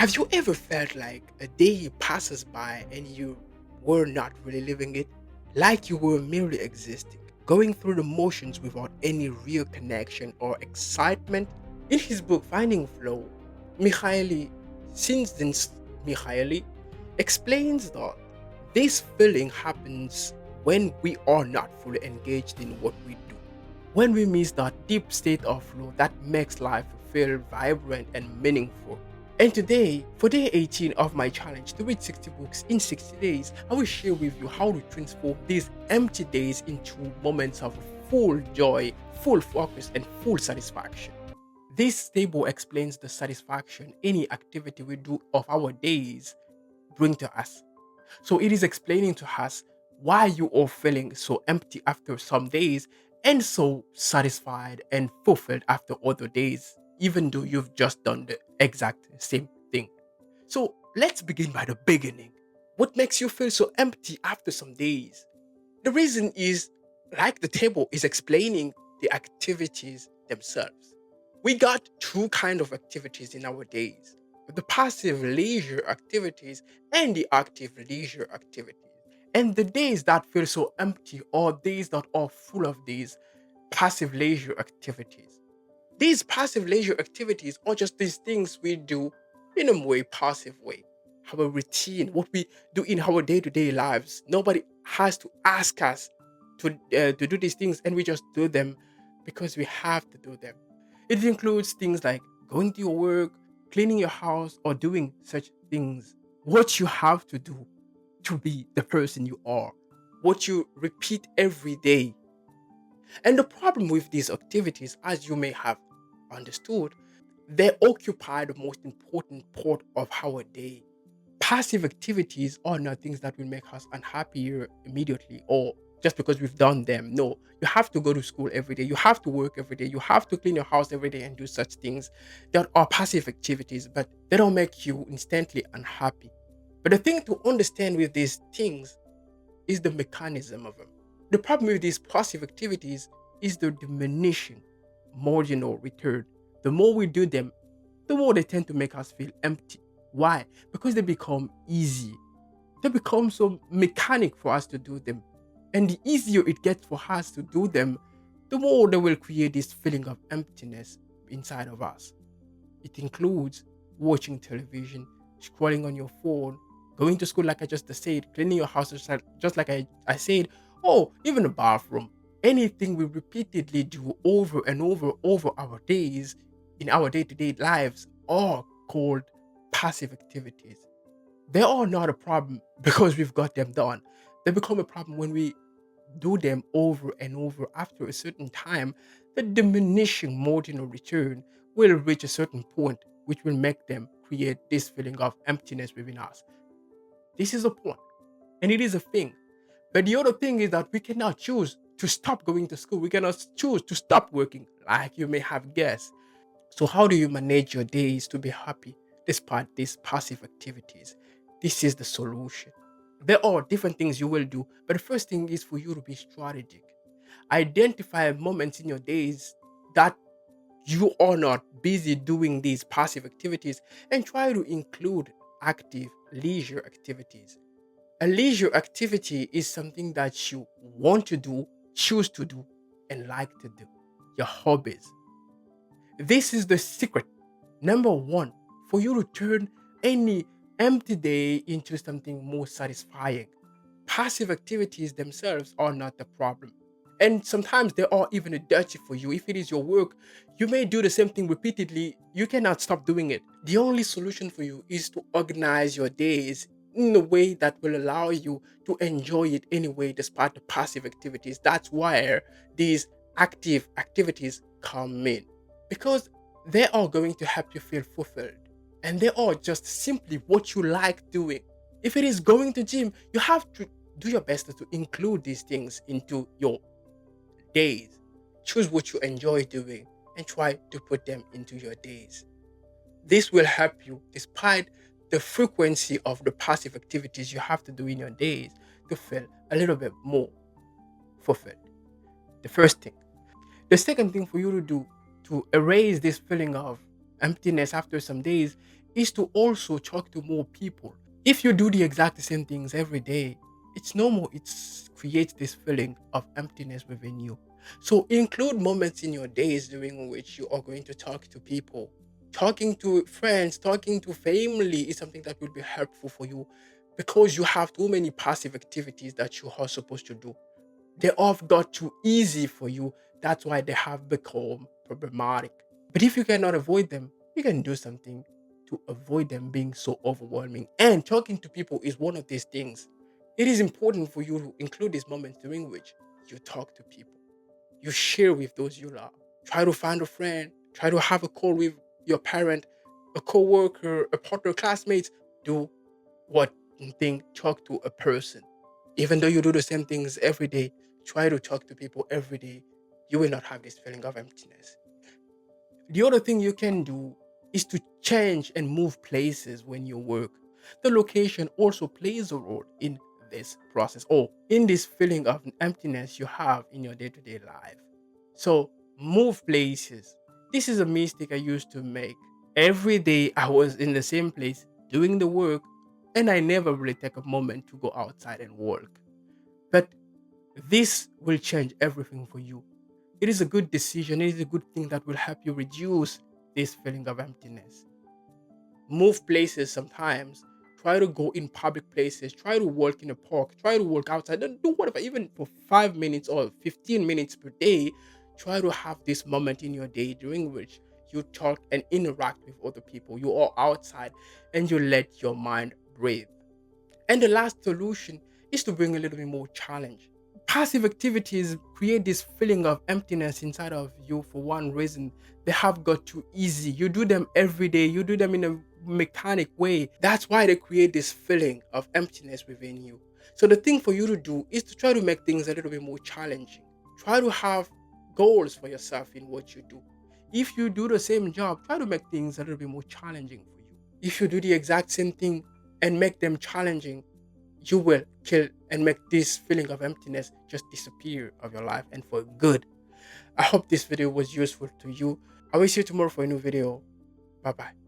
Have you ever felt like a day passes by and you were not really living it? Like you were merely existing, going through the motions without any real connection or excitement? In his book Finding Flow, Mihaly Csikszentmihalyi explains that this feeling happens when we are not fully engaged in what we do. When we miss that deep state of flow that makes life feel vibrant and meaningful. And today, for day 18 of my challenge to read 60 books in 60 days, I will share with you how to transform these empty days into moments of full joy, full focus, and full satisfaction. This table explains the satisfaction any activity we do of our days bring to us. So it is explaining to us why you are feeling so empty after some days and so satisfied and fulfilled after other days, even though you've just done the exact same thing. So let's begin by the beginning. What makes you feel so empty after some days? The reason is, like the table is explaining, the activities themselves. We got two kind of activities in our days: the passive leisure activities and the active leisure activities. And the days that feel so empty are days that are full of these passive leisure activities. These passive leisure activities are just these things we do in a way passive way. Our routine, what we do in our day-to-day lives. Nobody has to ask us to do these things, and we just do them because we have to do them. It includes things like going to your work, cleaning your house, or doing such things. What you have to do to be the person you are, what you repeat every day. And the problem with these activities, as you may have understood, they occupy the most important part of our day. Passive activities are not things that will make us unhappy immediately or just because we've done them. No, you have to go to school every day, you have to work every day, you have to clean your house every day and do such things that are passive activities, but they don't make you instantly unhappy. But the thing to understand with these things is the mechanism of them. The problem with these passive activities is the diminishing marginal return. The more we do them, the more they tend to make us feel empty. Why? Because they become easy. They become so mechanic for us to do them. And the easier it gets for us to do them, the more they will create this feeling of emptiness inside of us. It includes watching television, scrolling on your phone, going to school, like I just said, cleaning your house, just like I said, or even the bathroom. Anything we repeatedly do over and over our days in our day to day lives are called passive activities. They are not a problem because we've got them done. They become a problem when we do them over and over. After a certain time, the diminishing marginal return will reach a certain point, which will make them create this feeling of emptiness within us. This is a point, and it is a thing. But the other thing is that we cannot choose to stop going to school. We cannot choose to stop working, like you may have guessed. So, how do you manage your days to be happy despite these passive activities? This is the solution. There are different things you will do, but the first thing is for you to be strategic. Identify moments in your days that you are not busy doing these passive activities and try to include active leisure activities. A leisure activity is something that you want to do, choose to do, and like to do. Your hobbies. This is the secret. Number one, for you to turn any empty day into something more satisfying. Passive activities themselves are not the problem. And sometimes they are even dirty for you. If it is your work, you may do the same thing repeatedly. You cannot stop doing it. The only solution for you is to organize your days in a way that will allow you to enjoy it anyway, despite the passive activities. That's where these active activities come in, because they are going to help you feel fulfilled. And they are just simply what you like doing. If it is going to gym, you have to do your best to include these things into your days. Choose what you enjoy doing and try to put them into your days. This will help you despite the frequency of the passive activities you have to do in your days to feel a little bit more fulfilled. The first thing. The second thing for you to do to erase this feeling of emptiness after some days is to also talk to more people. If you do the exact same things every day, it's normal. It creates this feeling of emptiness within you. So include moments in your days during which you are going to talk to people. Talking to friends, talking to family is something that will be helpful for you because you have too many passive activities that you are supposed to do. They have got too easy for you. That's why they have become problematic. But if you cannot avoid them, you can do something to avoid them being so overwhelming. And talking to people is one of these things. It is important for you to include these moments during which you talk to people. You share with those you love. Try to find a friend. Try to have a call with your parent, a coworker, a partner, classmates. Do what thing, talk to a person. Even though you do the same things every day, try to talk to people every day. You will not have this feeling of emptiness. The other thing you can do is to change and move places when you work. The location also plays a role in this process or in this feeling of emptiness you have in your day to day life. So, move places. This is a mistake I used to make. Every day I was in the same place doing the work, and I never really take a moment to go outside and work. But this will change everything for you. It is a good decision. It is a good thing that will help you reduce this feeling of emptiness. Move places sometimes. Try to go in public places. Try to walk in a park. Try to walk outside. Do whatever, even for 5 minutes or 15 minutes per day. Try to have this moment in your day during which you talk and interact with other people. You are outside and you let your mind breathe. And the last solution is to bring a little bit more challenge. Passive activities create this feeling of emptiness inside of you for one reason. They have got too easy. You do them every day, you do them in a mechanic way. That's why they create this feeling of emptiness within you. So, the thing for you to do is to try to make things a little bit more challenging. Try to have goals for yourself in what you do. If you do the same job, try to make things a little bit more challenging for you. If you do the exact same thing and make them challenging, you will kill and make this feeling of emptiness just disappear of your life and for good. I hope this video was useful to you. I will see you tomorrow for a new video. Bye bye.